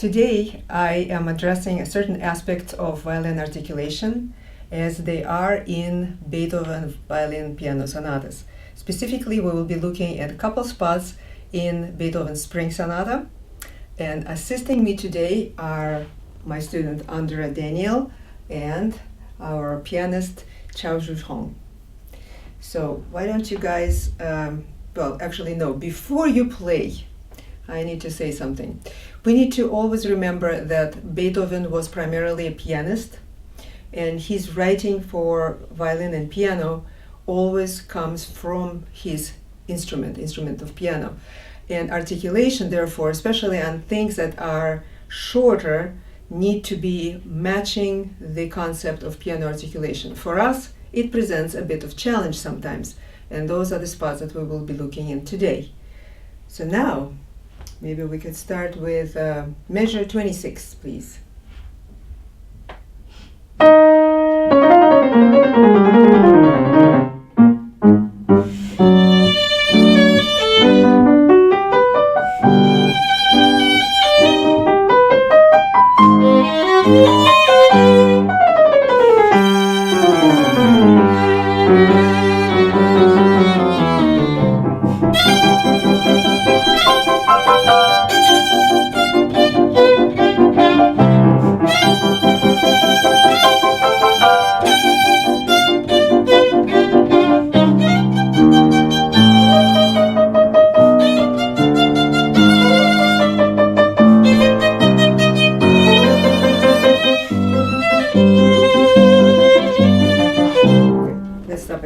Today I am addressing a certain aspect of violin articulation as they are in Beethoven Violin Piano sonatas. Specifically, we will be looking at a couple spots in Beethoven's Spring Sonata, and assisting me today are my student Andrei Daniel and our pianist Chiao-Ju Hung. So why don't you guys, before you play, I need to say something. We need to always remember that Beethoven was primarily a pianist, and his writing for violin and piano always comes from his instrument of piano. And articulation, therefore, especially on things that are shorter, need to be matching the concept of piano articulation. For us, it presents a bit of challenge sometimes, and those are the spots that we will be looking in today. So now, maybe we could start with measure 26, please.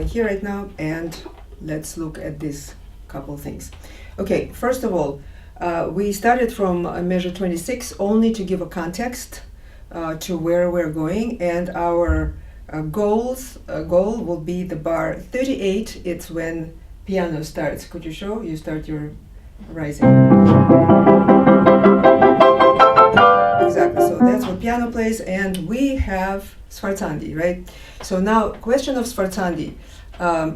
Here right now, and let's look at this couple things. Okay, first of all, we started from measure 26 only to give a context to where we're going, and our goal will be the bar 38. It's when piano starts. Could you show? You start your rising. Exactly, so that's what piano plays, and we have sforzandi, right? So now, question of sforzandi.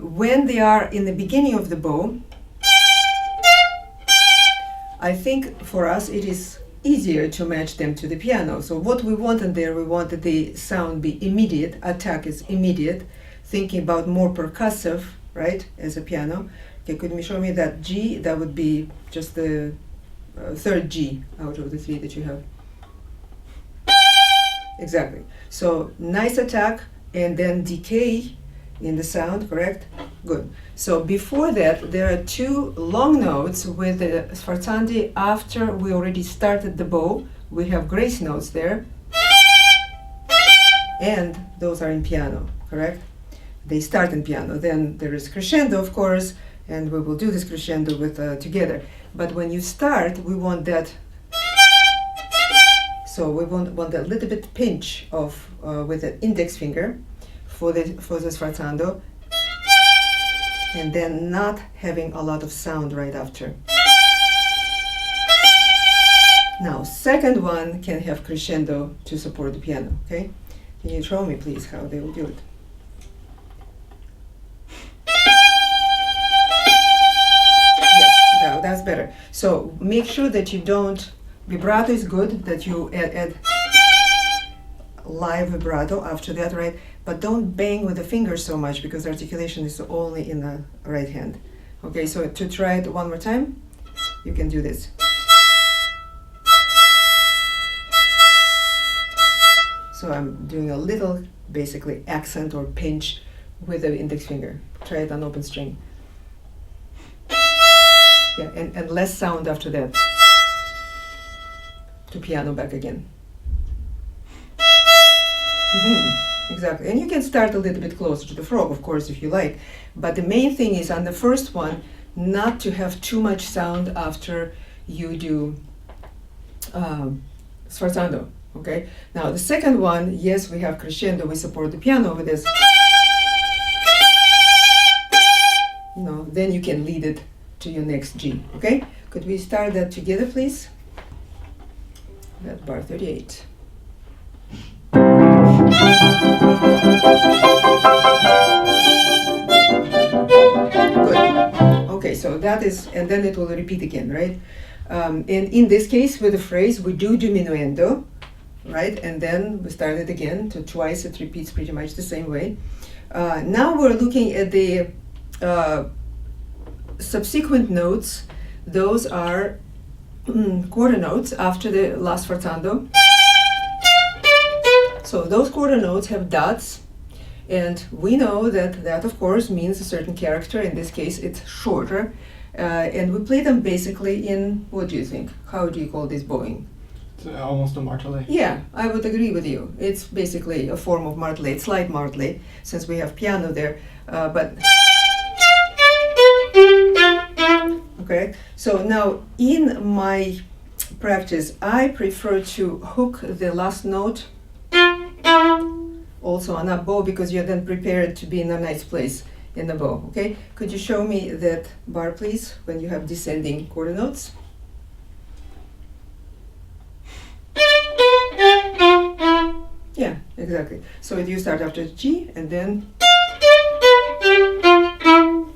When they are in the beginning of the bow, I think for us it is easier to match them to the piano. So what we wanted there, we wanted the sound be immediate, attack is immediate, thinking about more percussive, right, as a piano. Okay, could you show me that G? That would be just the third G out of the three that you have. Exactly. So nice attack and then decay in the sound, correct? Good. So before that, there are two long notes with the sforzandi after we already started the bow. We have grace notes there. And those are in piano, correct? They start in piano. Then there is crescendo, of course, and we will do this crescendo with together. But when you start, we want that. So we want a little bit pinch of with the index finger for the sforzando, and then not having a lot of sound right after. Now, second one can have crescendo to support the piano, okay? Can you show me, please, how they will do it? Yes, now that's better. So make sure that you don't, vibrato is good, that you add live vibrato after that, right? But don't bang with the fingers so much because articulation is only in the right hand. Okay, so to try it one more time, you can do this. So I'm doing a little, basically, accent or pinch with the index finger. Try it on open string. Yeah, and less sound after that. To piano back again. Exactly, and you can start a little bit closer to the frog, of course, if you like. But the main thing is on the first one, not to have too much sound after you do sforzando, okay? Now, the second one, yes, we have crescendo, we support the piano with this. Then you can lead it to your next G, okay? Could we start that together, please? That's bar 38. Good. Okay, so that is, and then it will repeat again, right? And in this case, with the phrase, we do diminuendo, right? And then we start it again, so twice it repeats pretty much the same way. Now we're looking at the subsequent notes. Those are quarter notes after the last sforzando. So those quarter notes have dots, and we know that that of course means a certain character. In this case it's shorter, and we play them basically in, what do you think? How do you call this bowing? It's almost a martelé. Yeah, I would agree with you. It's basically a form of martelé. It's light martelé, since we have piano there, but okay. So now in my practice I prefer to hook the last note also on a bow, because you're then prepared to be in a nice place in the bow. Okay, could you show me that bar please, when you have descending quarter notes? Yeah, exactly. So you start after G and then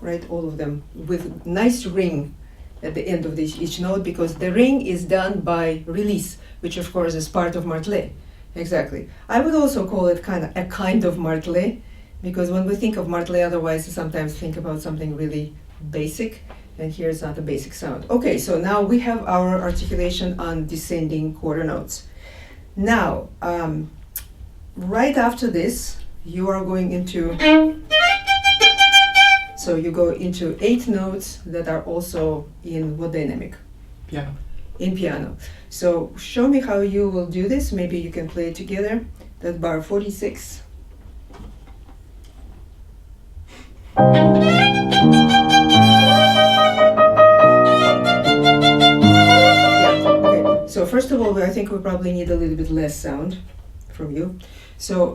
write all of them with nice ring at the end of each note, because the ring is done by release, which of course is part of martelé. Exactly. I would also call it a kind of martelé, because when we think of martelé, otherwise we sometimes think about something really basic, and here it's not a basic sound. Okay, so now we have our articulation on descending quarter notes. Now, right after this, you are going into, so you go into 8 notes that are also in what dynamic? Piano. In piano. So show me how you will do this. Maybe you can play it together. That bar 46. Yeah, okay. So first of all, I think we probably need a little bit less sound from you. So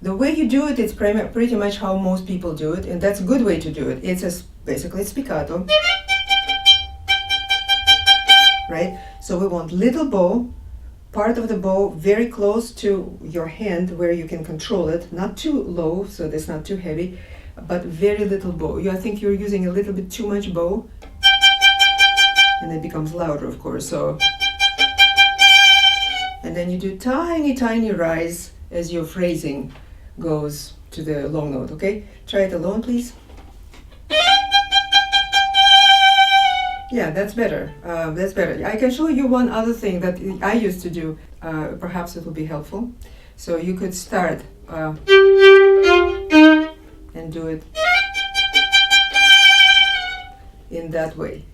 the way you do it, it's pretty much how most people do it, and that's a good way to do it. It's basically spiccato. Right? So we want little bow, part of the bow very close to your hand where you can control it, not too low, so that's not too heavy, but very little bow. I think you're using a little bit too much bow, and it becomes louder, of course. So, and then you do tiny, tiny rise as your phrasing goes to the long note. Okay? Try it alone, please. Yeah, that's better. That's better. I can show you one other thing that I used to do. Perhaps it will be helpful. So you could start and do it in that way.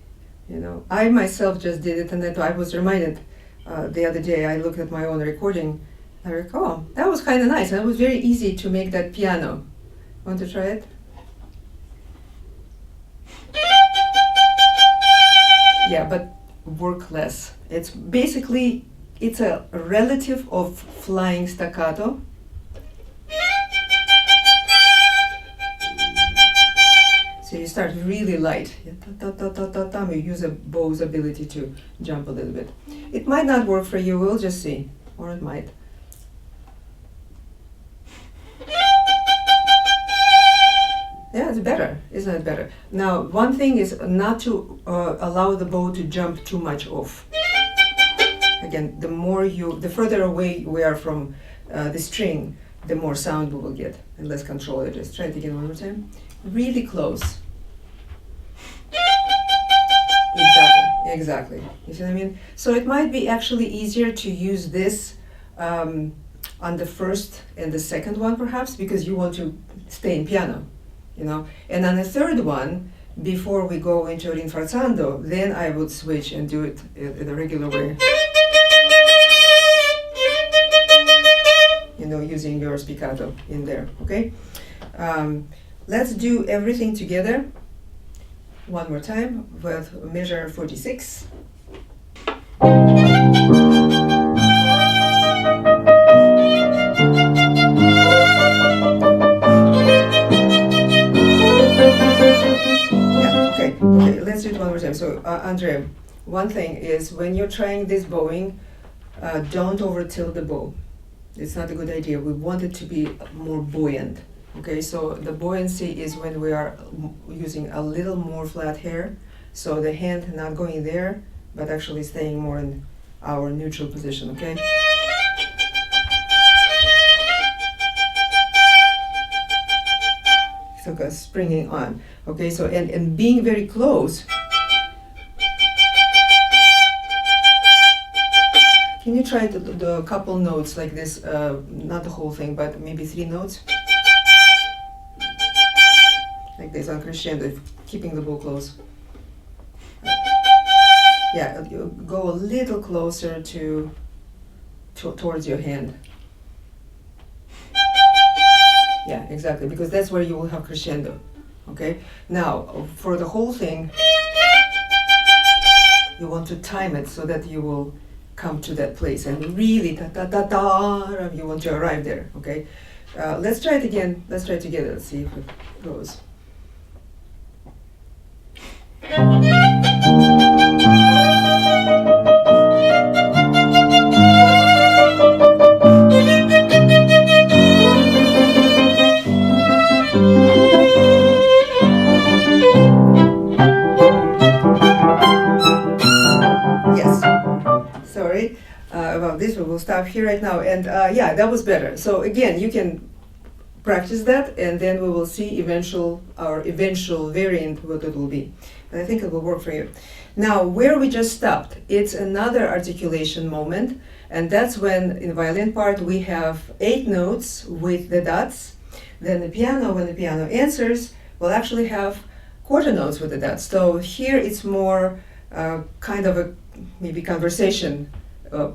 You know, I myself just did it, and then I was reminded the other day. I looked at my own recording. I recall, oh, that was kind of nice, and it was very easy to make that piano. Want to try it? Yeah, but work less. It's basically, it's a relative of flying staccato. So you start really light. You use a bow's ability to jump a little bit. It might not work for you, we'll just see. Or it might. Yeah, it's better, isn't it better? Now, one thing is not to allow the bow to jump too much off. Again, the further away we are from the string, the more sound we will get, and less control it is. Try it again one more time. Really close. Exactly. You see what I mean? So it might be actually easier to use this on the first and the second one, perhaps, because you want to stay in piano. You know, and on the third one, before we go into rinforzando, then I would switch and do it in a regular way. You know, using your spiccato in there, okay? Let's do everything together one more time with measure 46. Okay, let's do it one more time. So, Andrei, one thing is when you're trying this bowing, don't over tilt the bow. It's not a good idea. We want it to be more buoyant. Okay, so the buoyancy is when we are using a little more flat hair, so the hand not going there, but actually staying more in our neutral position, okay? So springing on, okay, so and being very close. Can you try the couple notes like this, not the whole thing, but maybe 3 notes? Like this on crescendo, keeping the bow close. Yeah, you go a little closer towards your hand. Yeah, exactly, because that's where you will have crescendo, okay? Now, for the whole thing, you want to time it so that you will come to that place and really ta-ta-ta-ta, you want to arrive there, okay? Let's try it again. Let's try it together. Let's see if it goes. About this, we will stop here right now, and yeah, that was better. So again, you can practice that, and then we will see our eventual variant, what it will be. But I think it will work for you. Now, where we just stopped, it's another articulation moment, and that's when in the violin part we have 8 notes with the dots. Then the piano, when the piano answers, will actually have quarter notes with the dots. So here it's more kind of a maybe conversation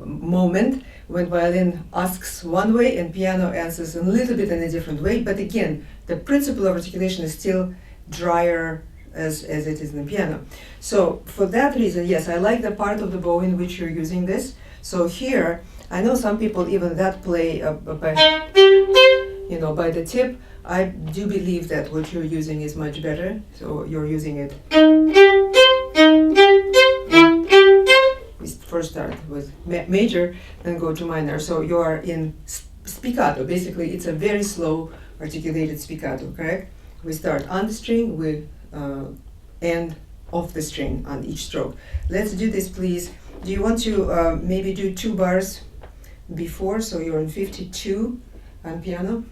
moment when violin asks one way and piano answers a little bit in a different way. But again, the principle of articulation is still drier as it is in the piano. So for that reason, yes, I like the part of the bow in which you're using this. So here, I know some people even that play by the tip. I do believe that what you're using is much better. So you're using it. We first start with major, then go to minor. So you are in spiccato. Basically, it's a very slow articulated spiccato, correct? We start on the string, we end off the string on each stroke. Let's do this, please. Do you want to maybe do 2 bars before, so you're in 52 on piano?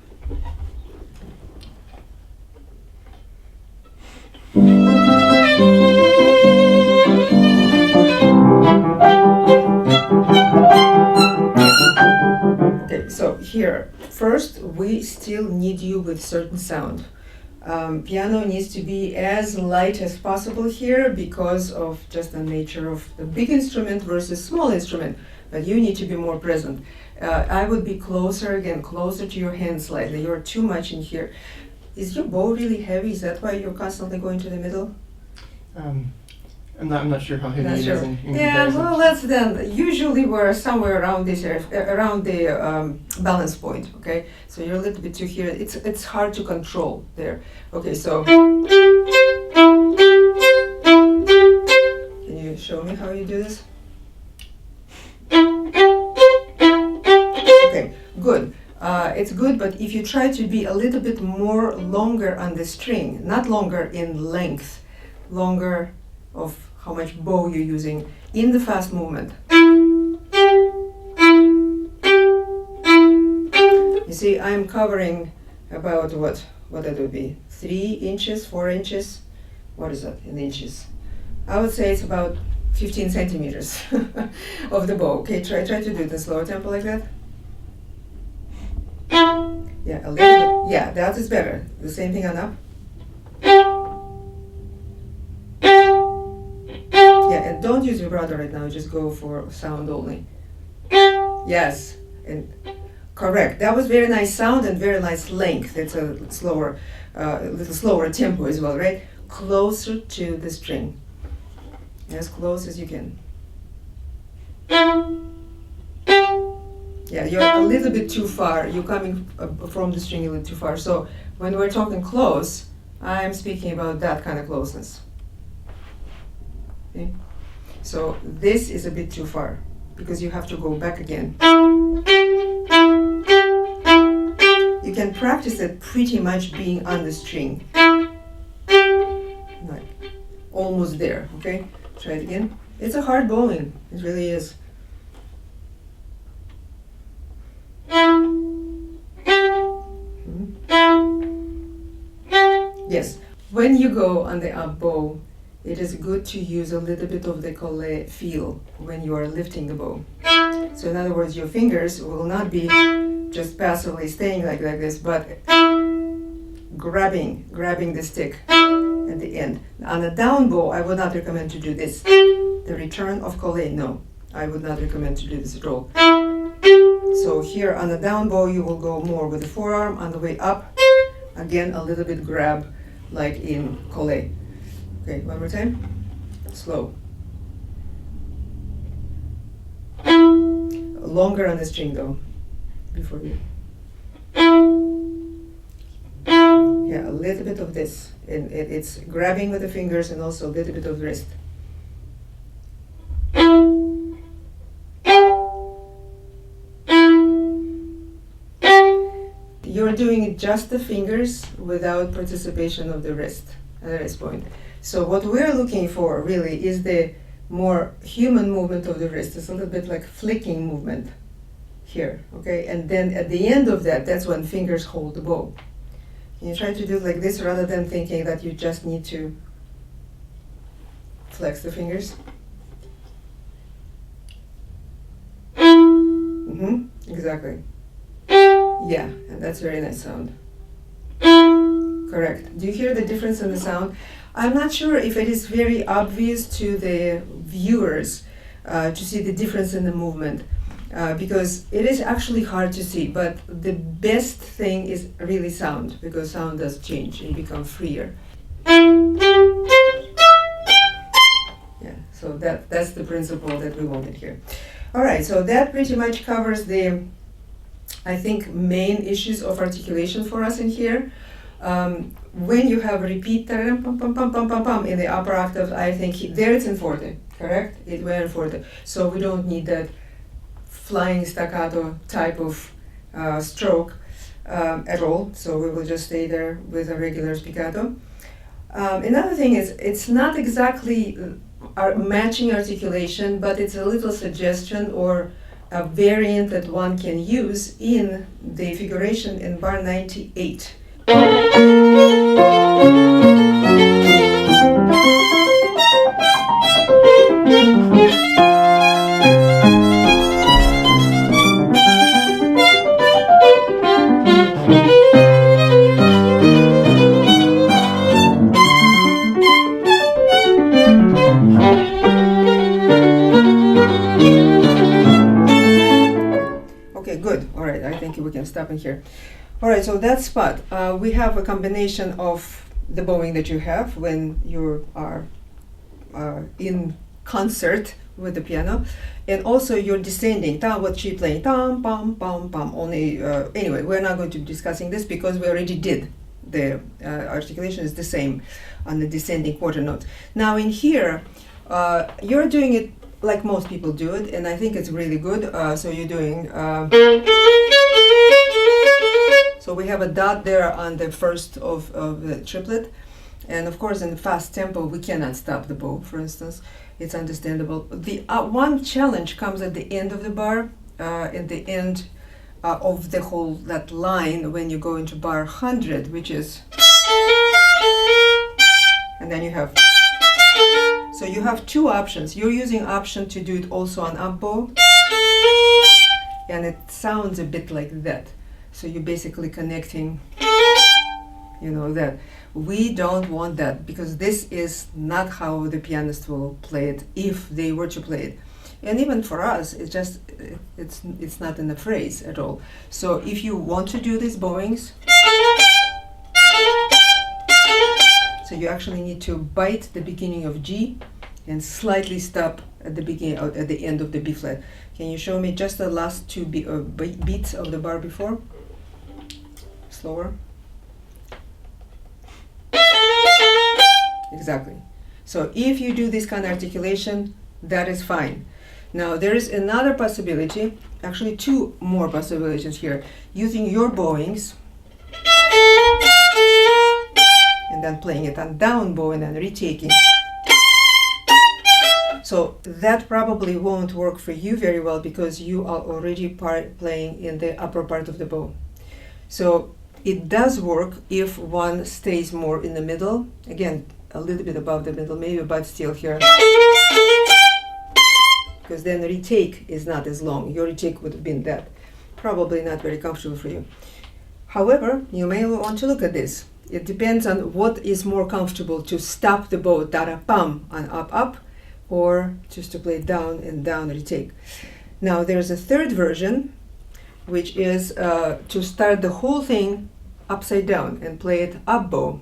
Okay, so here, first we still need you with certain sound. Piano needs to be as light as possible here because of just the nature of the big instrument versus small instrument, but you need to be more present. I would be closer to your hand slightly. You're too much in here. Is your bow really heavy? Is that why you're constantly going to the middle? I'm not sure how heavy it is in yeah, comparison. well, that's then. Usually we're somewhere around this area, around the balance point. Okay, so you're a little bit too here. It's hard to control there. Okay, so can you show me how you do this? Okay, good. It's good, but if you try to be a little bit more longer on the string, not longer in length, longer of how much bow you're using in the fast movement. You see, I'm covering about what that would be, 3 inches, 4 inches. What is that in inches? I would say it's about 15 centimeters of the bow. Okay, try to do it in slower tempo like that. Yeah, a little bit. Yeah, that is better. The same thing on up. Yeah, and don't use vibrato right now. Just go for sound only. Yes, and correct. That was very nice sound and very nice length. It's a little slower tempo as well, right? Closer to the string, as close as you can. Yeah, you're a little bit too far. You're coming from the string a little too far. So when we're talking close, I'm speaking about that kind of closeness. Okay? So this is a bit too far because you have to go back again. You can practice it pretty much being on the string. Like almost there, okay? Try it again. It's a hard bowing. It really is. Yes, when you go on the up bow, it is good to use a little bit of the collet feel when you are lifting the bow. So in other words, your fingers will not be just passively staying like this, but grabbing the stick at the end. On a down bow, I would not recommend to do this. The return of collet, no, I would not recommend to do this at all. So here on the down bow, you will go more with the forearm. On the way up, again, a little bit grab like in collet. Okay, one more time. Slow. Longer on the string though, before you. Yeah, a little bit of this. It's grabbing with the fingers and also a little bit of wrist. You're doing just the fingers without participation of the wrist at the wrist point. So what we're looking for really is the more human movement of the wrist. It's a little bit like flicking movement here, okay? And then at the end of that, that's when fingers hold the bow. Can you try to do it like this rather than thinking that you just need to flex the fingers? Exactly. Yeah, and that's a very nice sound. Correct. Do you hear the difference in the sound? I'm not sure if it is very obvious to the viewers to see the difference in the movement because it is actually hard to see, but the best thing is really sound, because sound does change and become freer. Yeah, so that's the principle that we wanted here. All right, so that pretty much covers the, I think, main issues of articulation for us in here. When you have repeat pum, pum, pum, pum, pum, pum, in the upper octave, I think there it's in forte, correct? We're in forte. So we don't need that flying staccato type of stroke at all. So we will just stay there with a regular spiccato. Another thing is, it's not exactly matching articulation, but it's a little suggestion or a variant that one can use in the figuration in bar 98. Okay, good. All right, I think we can stop in here. All right, so that spot, we have a combination of the bowing that you have when you are in concert with the piano, and also you're descending, what she playing, tam, pam, pam, pam, only, anyway, we're not going to be discussing this because we already did. The articulation is the same on the descending quarter notes. Now in here, you're doing it like most people do it, and I think it's really good. So you're doing, so we have a dot there on the first of the triplet. And of course, in the fast tempo, we cannot stop the bow, for instance. It's understandable. The one challenge comes at the end of the bar, at the end of the whole, that line, when you go into bar 100, which is, and then you have, so you have two options. You're using option to do it also on up bow, and it sounds a bit like that. So you're basically connecting, you know, that. We don't want that, because this is not how the pianist will play it if they were to play it. And even for us, it's just, it's not in the phrase at all. So if you want to do these bowings, so you actually need to bite the beginning of G and slightly stop at the beginning, at the end of the B flat. Can you show me just the last two beats of the bar before? Slower. Exactly. So if you do this kind of articulation, that is fine. Now there is another possibility, actually two more possibilities here, using your bowings and then playing it on down bow and then retaking. So So that probably won't work for you very well because you are already playing in the upper part of the bow. So it does work if one stays more in the middle, again, a little bit above the middle, maybe, but still here. Because then the retake is not as long. Your retake would have been that. Probably not very comfortable for you. However, you may want to look at this. It depends on what is more comfortable, to stop the bow, da-da-pam, on up, or just to play down and down retake. Now there's a third version, which is to start the whole thing upside down and play it up bow.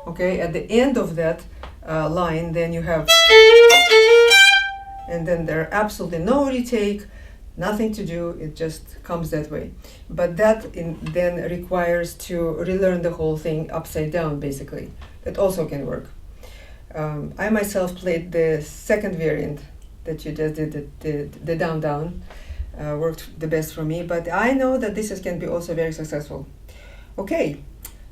Okay, at the end of that line, then you have, and then there are absolutely no retake, nothing to do, it just comes that way. But that then requires to relearn the whole thing upside down, basically. It also can work. I myself played the second variant that you just did, the down-down, worked the best for me, but I know that this can be also very successful. Okay,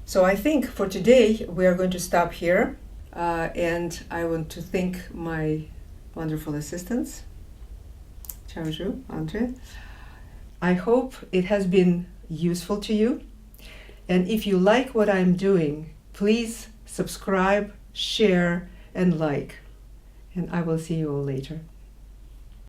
so I think for today we are going to stop here, and I want to thank my wonderful assistants, Chiao-Ju, Andrei. I hope it has been useful to you, and if you like what I'm doing, please subscribe, share, and like, and I will see you all later.